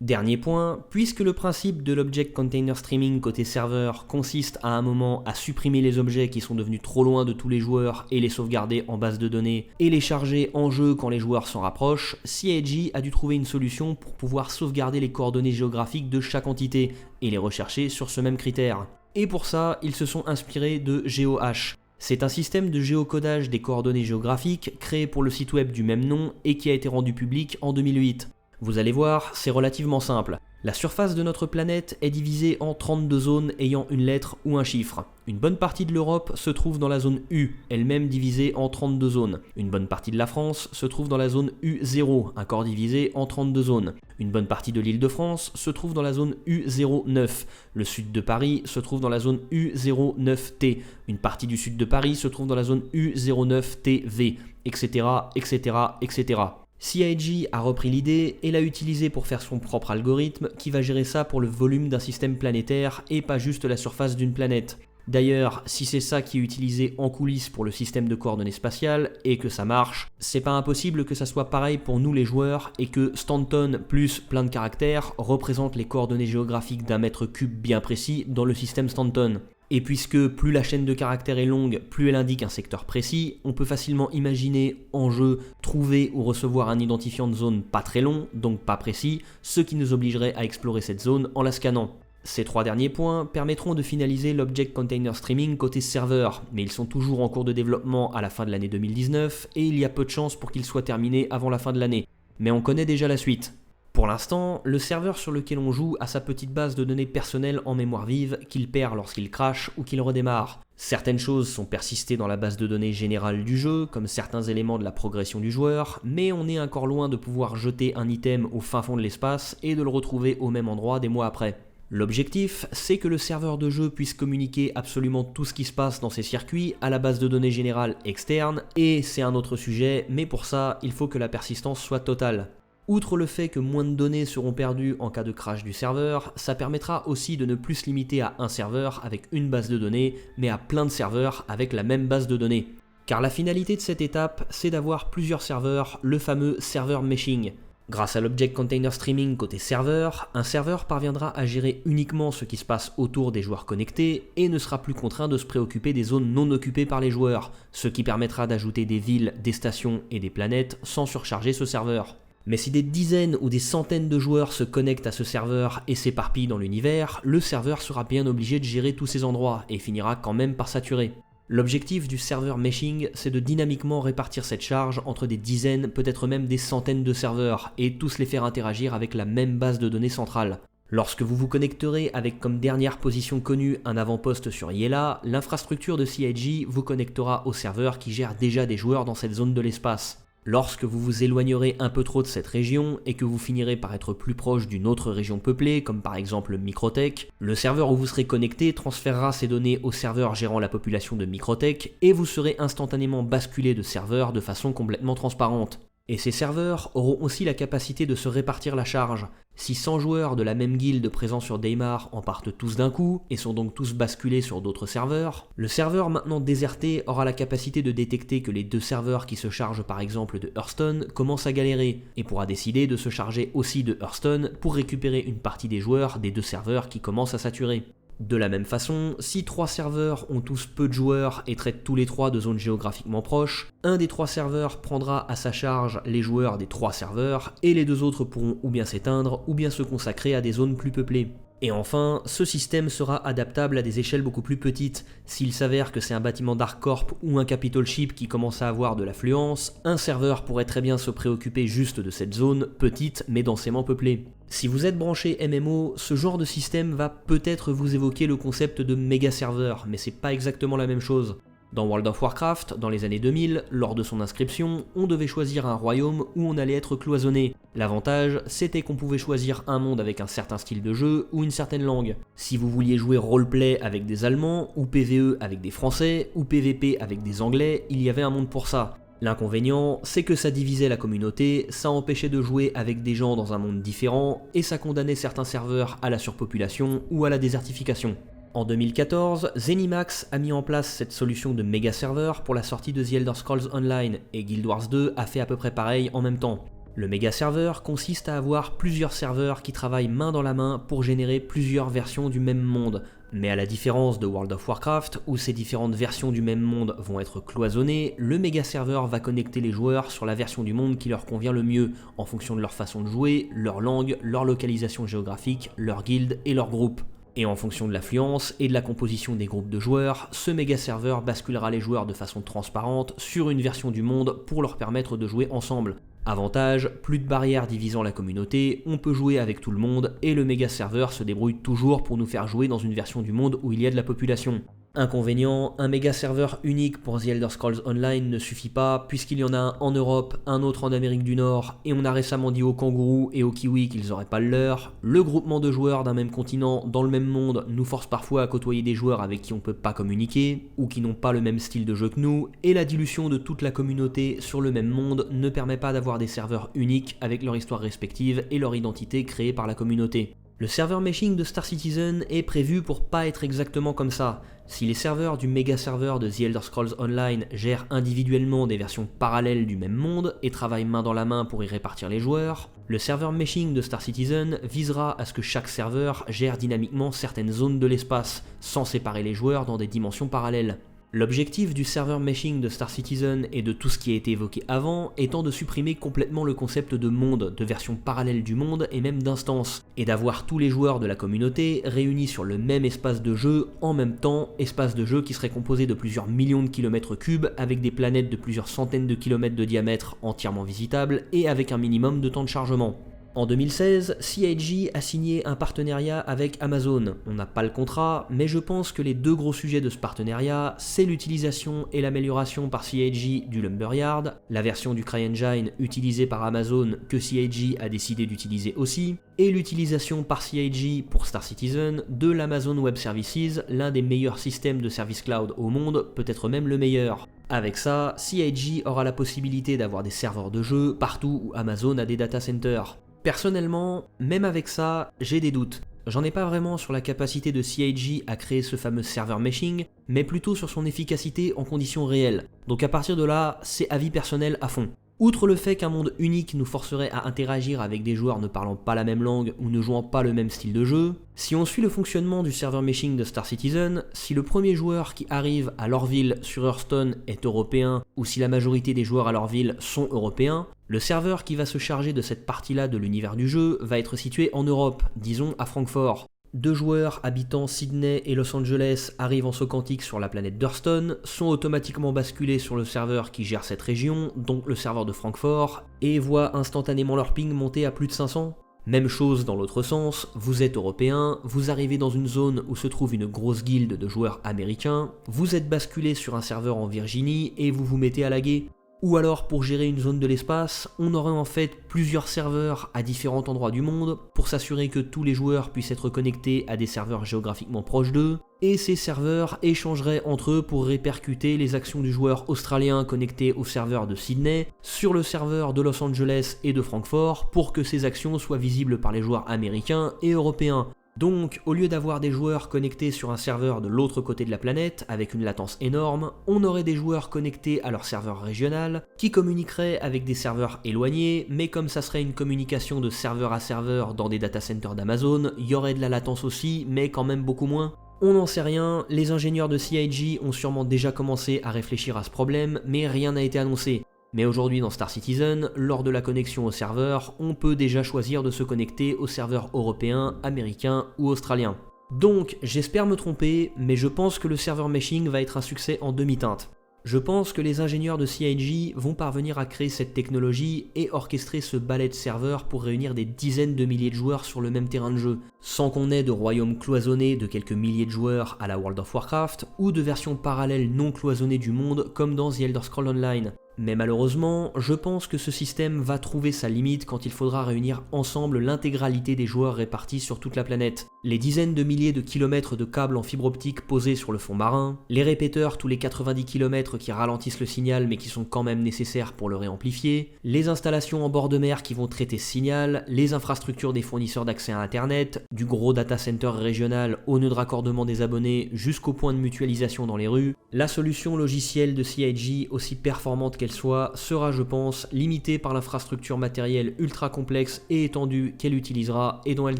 Dernier point, puisque le principe de l'Object Container Streaming côté serveur consiste à un moment à supprimer les objets qui sont devenus trop loin de tous les joueurs et les sauvegarder en base de données et les charger en jeu quand les joueurs s'en rapprochent, CIG a dû trouver une solution pour pouvoir sauvegarder les coordonnées géographiques de chaque entité et les rechercher sur ce même critère. Et pour ça, ils se sont inspirés de GeoHash. C'est un système de géocodage des coordonnées géographiques créé pour le site web du même nom et qui a été rendu public en 2008. Vous allez voir, c'est relativement simple. La surface de notre planète est divisée en 32 zones ayant une lettre ou un chiffre. Une bonne partie de l'Europe se trouve dans la zone U, elle-même divisée en 32 zones. Une bonne partie de la France se trouve dans la zone U0, encore divisée en 32 zones. Une bonne partie de l'Île-de-France se trouve dans la zone U09. Le sud de Paris se trouve dans la zone U09T. Une partie du sud de Paris se trouve dans la zone U09TV, etc., etc., etc. CIG a repris l'idée et l'a utilisée pour faire son propre algorithme qui va gérer ça pour le volume d'un système planétaire et pas juste la surface d'une planète. D'ailleurs, si c'est ça qui est utilisé en coulisses pour le système de coordonnées spatiales et que ça marche, c'est pas impossible que ça soit pareil pour nous les joueurs et que Stanton plus plein de caractères représente les coordonnées géographiques d'un mètre cube bien précis dans le système Stanton. Et puisque plus la chaîne de caractères est longue, plus elle indique un secteur précis, on peut facilement imaginer en jeu trouver ou recevoir un identifiant de zone pas très long, donc pas précis, ce qui nous obligerait à explorer cette zone en la scannant. Ces 3 derniers points permettront de finaliser l'Object Container Streaming côté serveur, mais ils sont toujours en cours de développement à la fin de l'année 2019 et il y a peu de chances pour qu'ils soient terminés avant la fin de l'année. Mais on connaît déjà la suite. Pour l'instant, le serveur sur lequel on joue a sa petite base de données personnelles en mémoire vive qu'il perd lorsqu'il crache ou qu'il redémarre. Certaines choses sont persistées dans la base de données générale du jeu, comme certains éléments de la progression du joueur, mais on est encore loin de pouvoir jeter un item au fin fond de l'espace et de le retrouver au même endroit des mois après. L'objectif, c'est que le serveur de jeu puisse communiquer absolument tout ce qui se passe dans ses circuits à la base de données générale externe, et c'est un autre sujet, mais pour ça, il faut que la persistance soit totale. Outre le fait que moins de données seront perdues en cas de crash du serveur, ça permettra aussi de ne plus se limiter à un serveur avec une base de données, mais à plein de serveurs avec la même base de données. Car la finalité de cette étape, c'est d'avoir plusieurs serveurs, le fameux server meshing. Grâce à l'Object Container Streaming côté serveur, un serveur parviendra à gérer uniquement ce qui se passe autour des joueurs connectés et ne sera plus contraint de se préoccuper des zones non occupées par les joueurs, ce qui permettra d'ajouter des villes, des stations et des planètes sans surcharger ce serveur. Mais si des dizaines ou des centaines de joueurs se connectent à ce serveur et s'éparpillent dans l'univers, le serveur sera bien obligé de gérer tous ces endroits et finira quand même par saturer. L'objectif du serveur meshing, c'est de dynamiquement répartir cette charge entre des dizaines, peut-être même des centaines de serveurs, et tous les faire interagir avec la même base de données centrale. Lorsque vous vous connecterez avec comme dernière position connue un avant-poste sur Yela, l'infrastructure de CIG vous connectera au serveur qui gère déjà des joueurs dans cette zone de l'espace. Lorsque vous vous éloignerez un peu trop de cette région et que vous finirez par être plus proche d'une autre région peuplée, comme par exemple Microtech, le serveur où vous serez connecté transférera ces données au serveur gérant la population de Microtech et vous serez instantanément basculé de serveur de façon complètement transparente. Et ces serveurs auront aussi la capacité de se répartir la charge. Si 100 joueurs de la même guilde présents sur Daymar en partent tous d'un coup, et sont donc tous basculés sur d'autres serveurs, le serveur maintenant déserté aura la capacité de détecter que les 2 serveurs qui se chargent par exemple de Hearthstone commencent à galérer, et pourra décider de se charger aussi de Hearthstone pour récupérer une partie des joueurs des 2 serveurs qui commencent à saturer. De la même façon, si 3 serveurs ont tous peu de joueurs et traitent tous les 3 de zones géographiquement proches, un des 3 serveurs prendra à sa charge les joueurs des 3 serveurs et les 2 autres pourront ou bien s'éteindre ou bien se consacrer à des zones plus peuplées. Et enfin, ce système sera adaptable à des échelles beaucoup plus petites. S'il s'avère que c'est un bâtiment Dark Corp ou un Capital Ship qui commence à avoir de l'affluence, un serveur pourrait très bien se préoccuper juste de cette zone, petite mais densément peuplée. Si vous êtes branché MMO, ce genre de système va peut-être vous évoquer le concept de méga serveur, mais c'est pas exactement la même chose. Dans World of Warcraft, dans les années 2000, lors de son inscription, on devait choisir un royaume où on allait être cloisonné. L'avantage, c'était qu'on pouvait choisir un monde avec un certain style de jeu ou une certaine langue. Si vous vouliez jouer roleplay avec des Allemands, ou PvE avec des Français, ou PvP avec des Anglais, il y avait un monde pour ça. L'inconvénient, c'est que ça divisait la communauté, ça empêchait de jouer avec des gens dans un monde différent, et ça condamnait certains serveurs à la surpopulation ou à la désertification. En 2014, ZeniMax a mis en place cette solution de méga serveur pour la sortie de The Elder Scrolls Online, et Guild Wars 2 a fait à peu près pareil en même temps. Le méga serveur consiste à avoir plusieurs serveurs qui travaillent main dans la main pour générer plusieurs versions du même monde. Mais à la différence de World of Warcraft, où ces différentes versions du même monde vont être cloisonnées, le méga serveur va connecter les joueurs sur la version du monde qui leur convient le mieux, en fonction de leur façon de jouer, leur langue, leur localisation géographique, leur guilde et leur groupe. Et en fonction de l'affluence et de la composition des groupes de joueurs, ce méga serveur basculera les joueurs de façon transparente sur une version du monde pour leur permettre de jouer ensemble. Avantage, plus de barrières divisant la communauté, on peut jouer avec tout le monde et le méga serveur se débrouille toujours pour nous faire jouer dans une version du monde où il y a de la population. Inconvénient, un méga serveur unique pour The Elder Scrolls Online ne suffit pas puisqu'il y en a un en Europe, un autre en Amérique du Nord et on a récemment dit aux kangourous et aux kiwis qu'ils auraient pas le leur. Le groupement de joueurs d'un même continent dans le même monde nous force parfois à côtoyer des joueurs avec qui on peut pas communiquer ou qui n'ont pas le même style de jeu que nous et la dilution de toute la communauté sur le même monde ne permet pas d'avoir des serveurs uniques avec leur histoire respective et leur identité créée par la communauté. Le serveur meshing de Star Citizen est prévu pour pas être exactement comme ça. Si les serveurs du méga serveur de The Elder Scrolls Online gèrent individuellement des versions parallèles du même monde et travaillent main dans la main pour y répartir les joueurs, le serveur meshing de Star Citizen visera à ce que chaque serveur gère dynamiquement certaines zones de l'espace, sans séparer les joueurs dans des dimensions parallèles. L'objectif du serveur meshing de Star Citizen et de tout ce qui a été évoqué avant étant de supprimer complètement le concept de monde, de version parallèle du monde et même d'instance, et d'avoir tous les joueurs de la communauté réunis sur le même espace de jeu en même temps, espace de jeu qui serait composé de plusieurs millions de kilomètres cubes avec des planètes de plusieurs centaines de kilomètres de diamètre entièrement visitables et avec un minimum de temps de chargement. En 2016, CIG a signé un partenariat avec Amazon. On n'a pas le contrat, mais je pense que les deux gros sujets de ce partenariat, c'est l'utilisation et l'amélioration par CIG du Lumberyard, la version du CryEngine utilisée par Amazon que CIG a décidé d'utiliser aussi, et l'utilisation par CIG pour Star Citizen de l'Amazon Web Services, l'un des meilleurs systèmes de service cloud au monde, peut-être même le meilleur. Avec ça, CIG aura la possibilité d'avoir des serveurs de jeu partout où Amazon a des data centers. Personnellement, même avec ça, j'ai des doutes. J'en ai pas vraiment sur la capacité de CIG à créer ce fameux serveur meshing, mais plutôt sur son efficacité en conditions réelles. Donc à partir de là, c'est avis personnel à fond. Outre le fait qu'un monde unique nous forcerait à interagir avec des joueurs ne parlant pas la même langue ou ne jouant pas le même style de jeu, si on suit le fonctionnement du serveur meshing de Star Citizen, si le premier joueur qui arrive à Lorville sur Hearthstone est européen ou si la majorité des joueurs à Lorville sont européens, le serveur qui va se charger de cette partie-là de l'univers du jeu va être situé en Europe, disons à Francfort. Deux joueurs habitant Sydney et Los Angeles arrivent en saut quantique sur la planète d'Hearthstone, sont automatiquement basculés sur le serveur qui gère cette région, donc le serveur de Francfort, et voient instantanément leur ping monter à plus de 500. Même chose dans l'autre sens, vous êtes européen, vous arrivez dans une zone où se trouve une grosse guilde de joueurs américains, vous êtes basculé sur un serveur en Virginie et vous vous mettez à laguer. Ou alors pour gérer une zone de l'espace, on aurait en fait plusieurs serveurs à différents endroits du monde pour s'assurer que tous les joueurs puissent être connectés à des serveurs géographiquement proches d'eux, et ces serveurs échangeraient entre eux pour répercuter les actions du joueur australien connecté au serveur de Sydney sur le serveur de Los Angeles et de Francfort pour que ces actions soient visibles par les joueurs américains et européens. Donc, au lieu d'avoir des joueurs connectés sur un serveur de l'autre côté de la planète, avec une latence énorme, on aurait des joueurs connectés à leur serveur régional, qui communiqueraient avec des serveurs éloignés, mais comme ça serait une communication de serveur à serveur dans des data centers d'Amazon, il y aurait de la latence aussi, mais quand même beaucoup moins. On n'en sait rien, les ingénieurs de CIG ont sûrement déjà commencé à réfléchir à ce problème, mais rien n'a été annoncé. Mais aujourd'hui dans Star Citizen, lors de la connexion au serveur, on peut déjà choisir de se connecter au serveur européen, américain ou australien. Donc j'espère me tromper, mais je pense que le serveur meshing va être un succès en demi-teinte. Je pense que les ingénieurs de CIG vont parvenir à créer cette technologie et orchestrer ce balai de serveurs pour réunir des dizaines de milliers de joueurs sur le même terrain de jeu, sans qu'on ait de royaumes cloisonnés de quelques milliers de joueurs à la World of Warcraft, ou de versions parallèles non cloisonnées du monde comme dans The Elder Scrolls Online. Mais malheureusement, je pense que ce système va trouver sa limite quand il faudra réunir ensemble l'intégralité des joueurs répartis sur toute la planète. Les dizaines de milliers de kilomètres de câbles en fibre optique posés sur le fond marin, les répéteurs tous les 90 km qui ralentissent le signal mais qui sont quand même nécessaires pour le réamplifier, les installations en bord de mer qui vont traiter ce signal, les infrastructures des fournisseurs d'accès à Internet, du gros data center régional au nœud de raccordement des abonnés jusqu'au point de mutualisation dans les rues, la solution logicielle de CIG, aussi performante qu'elle soit, sera je pense limitée par l'infrastructure matérielle ultra complexe et étendue qu'elle utilisera et dont elle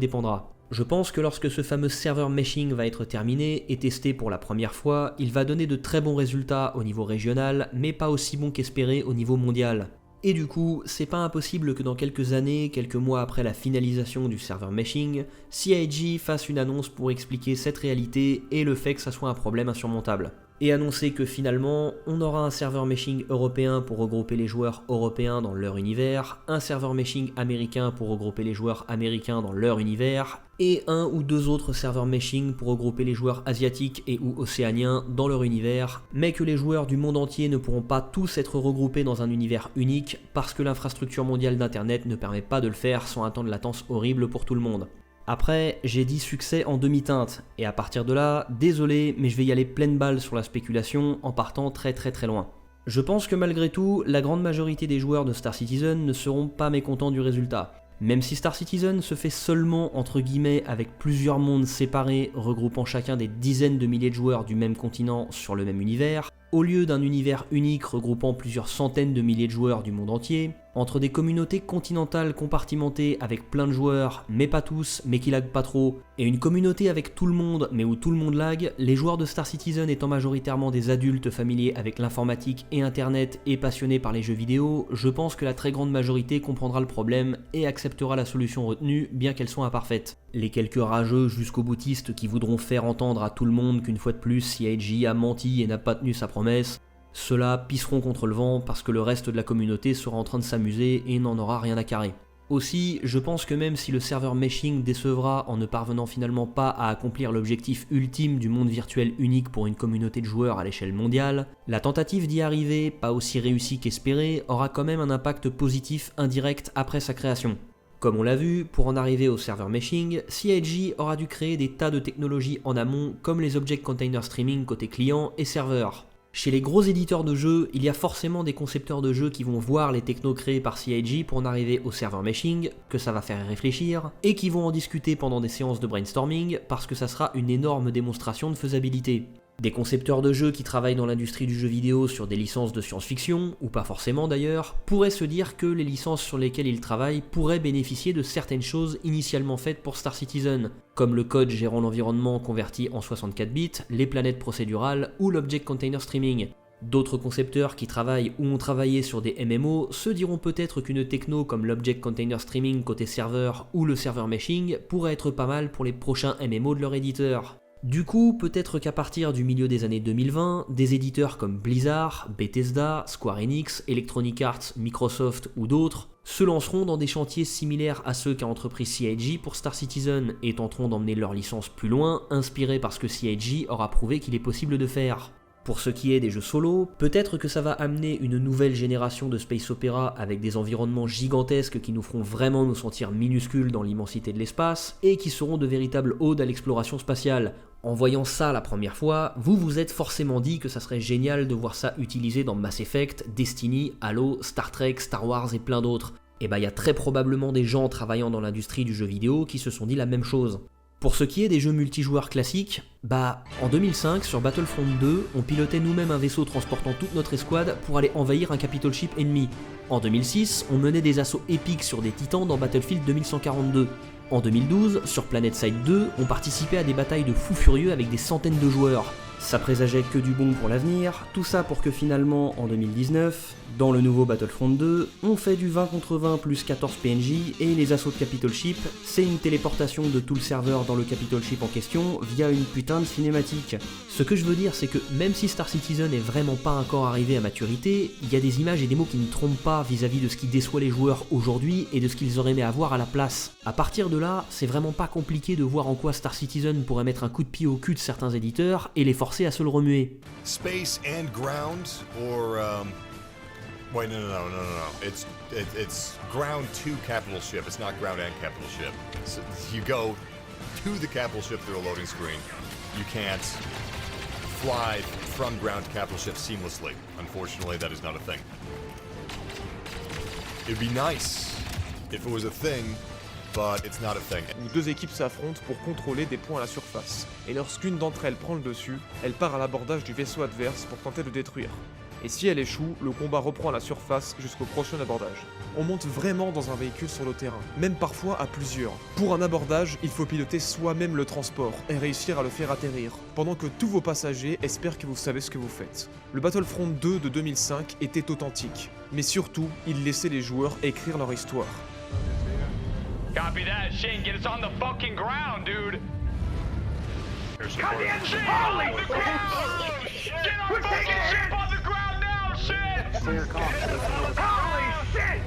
dépendra. Je pense que lorsque ce fameux serveur meshing va être terminé et testé pour la première fois, il va donner de très bons résultats au niveau régional, mais pas aussi bons qu'espéré au niveau mondial. Et du coup, c'est pas impossible que dans quelques années, quelques mois après la finalisation du serveur meshing, CIG fasse une annonce pour expliquer cette réalité et le fait que ça soit un problème insurmontable. Et annoncer que finalement, on aura un serveur meshing européen pour regrouper les joueurs européens dans leur univers, un serveur meshing américain pour regrouper les joueurs américains dans leur univers, et un ou deux autres serveurs meshing pour regrouper les joueurs asiatiques et ou océaniens dans leur univers, mais que les joueurs du monde entier ne pourront pas tous être regroupés dans un univers unique parce que l'infrastructure mondiale d'internet ne permet pas de le faire sans un temps de latence horrible pour tout le monde. Après, j'ai dit succès en demi-teinte, et à partir de là, désolé, mais je vais y aller pleine balle sur la spéculation en partant très loin. Je pense que malgré tout, la grande majorité des joueurs de Star Citizen ne seront pas mécontents du résultat. Même si Star Citizen se fait seulement entre guillemets avec plusieurs mondes séparés regroupant chacun des dizaines de milliers de joueurs du même continent sur le même univers, au lieu d'un univers unique regroupant plusieurs centaines de milliers de joueurs du monde entier, entre des communautés continentales compartimentées avec plein de joueurs, mais pas tous, mais qui laguent pas trop, et une communauté avec tout le monde, mais où tout le monde lag, les joueurs de Star Citizen étant majoritairement des adultes familiers avec l'informatique et internet et passionnés par les jeux vidéo, je pense que la très grande majorité comprendra le problème et acceptera la solution retenue, bien qu'elle soit imparfaite. Les quelques rageux jusqu'au boutistes qui voudront faire entendre à tout le monde qu'une fois de plus CIG a menti et n'a pas tenu sa promesse, ceux-là pisseront contre le vent parce que le reste de la communauté sera en train de s'amuser et n'en aura rien à carrer. Aussi, je pense que même si le serveur meshing décevra en ne parvenant finalement pas à accomplir l'objectif ultime du monde virtuel unique pour une communauté de joueurs à l'échelle mondiale, la tentative d'y arriver, pas aussi réussie qu'espérée, aura quand même un impact positif indirect après sa création. Comme on l'a vu, pour en arriver au serveur meshing, CIG aura dû créer des tas de technologies en amont comme les Object Container Streaming côté client et serveur. Chez les gros éditeurs de jeux, il y a forcément des concepteurs de jeux qui vont voir les technos créés par CIG pour en arriver au serveur meshing, que ça va faire réfléchir, et qui vont en discuter pendant des séances de brainstorming parce que ça sera une énorme démonstration de faisabilité. Des concepteurs de jeux qui travaillent dans l'industrie du jeu vidéo sur des licences de science-fiction, ou pas forcément d'ailleurs, pourraient se dire que les licences sur lesquelles ils travaillent pourraient bénéficier de certaines choses initialement faites pour Star Citizen, comme le code gérant l'environnement converti en 64 bits, les planètes procédurales ou l'Object Container Streaming. D'autres concepteurs qui travaillent ou ont travaillé sur des MMO se diront peut-être qu'une techno comme l'Object Container Streaming côté serveur ou le serveur meshing pourrait être pas mal pour les prochains MMO de leur éditeur. Du coup, peut-être qu'à partir du milieu des années 2020, des éditeurs comme Blizzard, Bethesda, Square Enix, Electronic Arts, Microsoft ou d'autres se lanceront dans des chantiers similaires à ceux qu'a entrepris CIG pour Star Citizen et tenteront d'emmener leur licence plus loin, inspirés par ce que CIG aura prouvé qu'il est possible de faire. Pour ce qui est des jeux solo, peut-être que ça va amener une nouvelle génération de space opéra avec des environnements gigantesques qui nous feront vraiment nous sentir minuscules dans l'immensité de l'espace et qui seront de véritables odes à l'exploration spatiale. En voyant ça la première fois, vous vous êtes forcément dit que ça serait génial de voir ça utilisé dans Mass Effect, Destiny, Halo, Star Trek, Star Wars et plein d'autres. Et bah y a très probablement des gens travaillant dans l'industrie du jeu vidéo qui se sont dit la même chose. Pour ce qui est des jeux multijoueurs classiques, en 2005, sur Battlefront 2, on pilotait nous-mêmes un vaisseau transportant toute notre escouade pour aller envahir un capital ship ennemi. En 2006, on menait des assauts épiques sur des titans dans Battlefield 2142. En 2012, sur PlanetSide 2, on participait à des batailles de fous furieux avec des centaines de joueurs. Ça présageait que du bon pour l'avenir, tout ça pour que finalement, en 2019, dans le nouveau Battlefront 2, on fait du 20 contre 20 plus 14 PNJ et les assauts de Capital Ship, c'est une téléportation de tout le serveur dans le Capital Ship en question via une putain de cinématique. Ce que je veux dire, c'est que même si Star Citizen est vraiment pas encore arrivé à maturité, il y a des images et des mots qui ne trompent pas vis-à-vis de ce qui déçoit les joueurs aujourd'hui et de ce qu'ils auraient aimé avoir à la place. À partir de là, c'est vraiment pas compliqué de voir en quoi Star Citizen pourrait mettre un coup de pied au cul de certains éditeurs et les forcer à se le remuer. Space and ground, or wait, no. It's ground to capital ship. It's not ground and capital ship. So you go to the capital ship through a loading screen. You can't fly from ground to capital ship seamlessly. Unfortunately, that is not a thing. It'd be nice if it was a thing, but it's not a thing. Où deux équipes s'affrontent pour contrôler des points à la surface. Et lorsqu'une d'entre elles prend le dessus, elle part à l'abordage du vaisseau adverse pour tenter de le détruire. Et si elle échoue, le combat reprend à la surface jusqu'au prochain abordage. On monte vraiment dans un véhicule sur le terrain, même parfois à plusieurs. Pour un abordage, il faut piloter soi-même le transport et réussir à le faire atterrir, pendant que tous vos passagers espèrent que vous savez ce que vous faites. Le Battlefront 2 de 2005 était authentique, mais surtout, il laissait les joueurs écrire leur histoire. Copy that, Shane. Get us on the fucking ground, dude. Goddamn shit! On the ground! Get our fucking ship on the ground now, shit! Holy shit!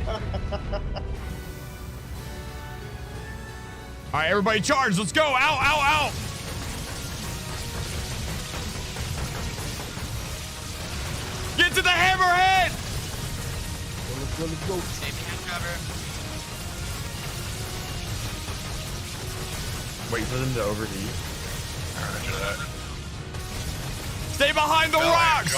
All right, everybody charge. Let's go. Out. Get to the hammerhead. Let's go. Safety hand cover. Wait for them to overheat. Stay behind the rocks.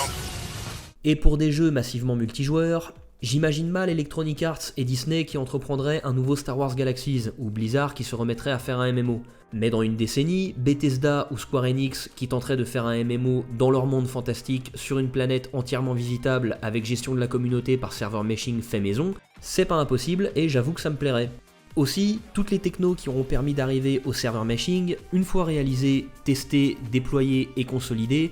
Et pour des jeux massivement multijoueurs, J'imagine mal Electronic Arts et Disney qui entreprendraient un nouveau Star Wars Galaxies, ou Blizzard qui se remettrait à faire un MMO. Mais dans une décennie, Bethesda ou Square Enix qui tenteraient de faire un MMO dans leur monde fantastique sur une planète entièrement visitable avec gestion de la communauté par serveur meshing fait maison, c'est pas impossible et j'avoue que ça me plairait. Aussi, toutes les technos qui auront permis d'arriver au serveur meshing, une fois réalisées, testées, déployées et consolidées,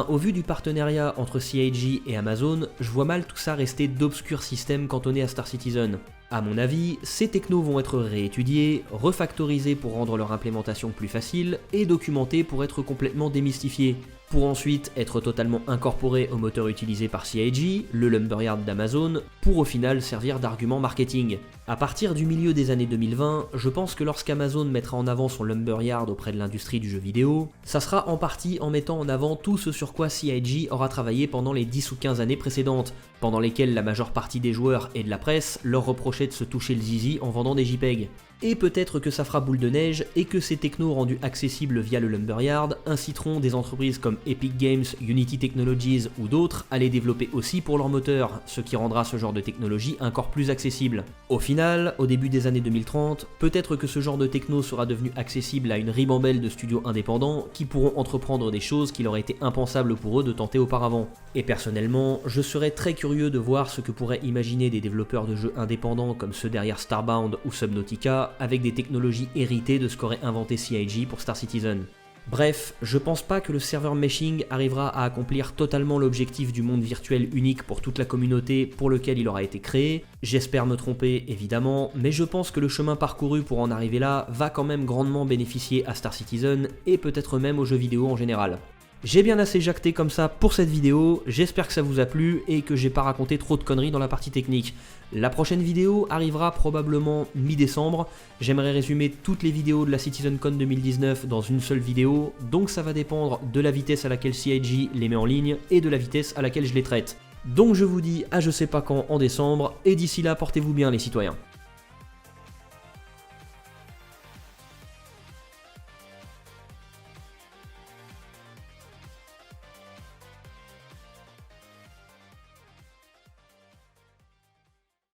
au vu du partenariat entre CIG et Amazon, je vois mal tout ça rester d'obscurs systèmes cantonnés à Star Citizen. A mon avis, ces technos vont être réétudiés, refactorisés pour rendre leur implémentation plus facile et documentés pour être complètement démystifiés, pour ensuite être totalement incorporés au moteur utilisé par CIG, le Lumberyard d'Amazon, pour au final servir d'argument marketing. À partir du milieu des années 2020, je pense que lorsqu'Amazon mettra en avant son Lumberyard auprès de l'industrie du jeu vidéo, ça sera en partie en mettant en avant tout ce sur quoi CIG aura travaillé pendant les 10 ou 15 années précédentes, pendant lesquelles la majeure partie des joueurs et de la presse leur reprochait de se toucher le zizi en vendant des JPEG. Et peut-être que ça fera boule de neige et que ces technos rendus accessibles via le Lumberyard inciteront des entreprises comme Epic Games, Unity Technologies ou d'autres à les développer aussi pour leur moteur, ce qui rendra ce genre de technologie encore plus accessible. Au final, au début des années 2030, peut-être que ce genre de techno sera devenu accessible à une ribambelle de studios indépendants qui pourront entreprendre des choses qu'il aurait été impensable pour eux de tenter auparavant. Et personnellement, je serais très curieux de voir ce que pourraient imaginer des développeurs de jeux indépendants comme ceux derrière Starbound ou Subnautica avec des technologies héritées de ce qu'aurait inventé CIG pour Star Citizen. Bref, je pense pas que le serveur meshing arrivera à accomplir totalement l'objectif du monde virtuel unique pour toute la communauté pour lequel il aura été créé, j'espère me tromper évidemment, mais je pense que le chemin parcouru pour en arriver là va quand même grandement bénéficier à Star Citizen et peut-être même aux jeux vidéo en général. J'ai bien assez jacté comme ça pour cette vidéo, j'espère que ça vous a plu et que j'ai pas raconté trop de conneries dans la partie technique. La prochaine vidéo arrivera probablement mi-décembre, j'aimerais résumer toutes les vidéos de la CitizenCon 2019 dans une seule vidéo, donc ça va dépendre de la vitesse à laquelle CIG les met en ligne et de la vitesse à laquelle je les traite. Donc je vous dis à je sais pas quand en décembre, et d'ici là portez-vous bien les citoyens.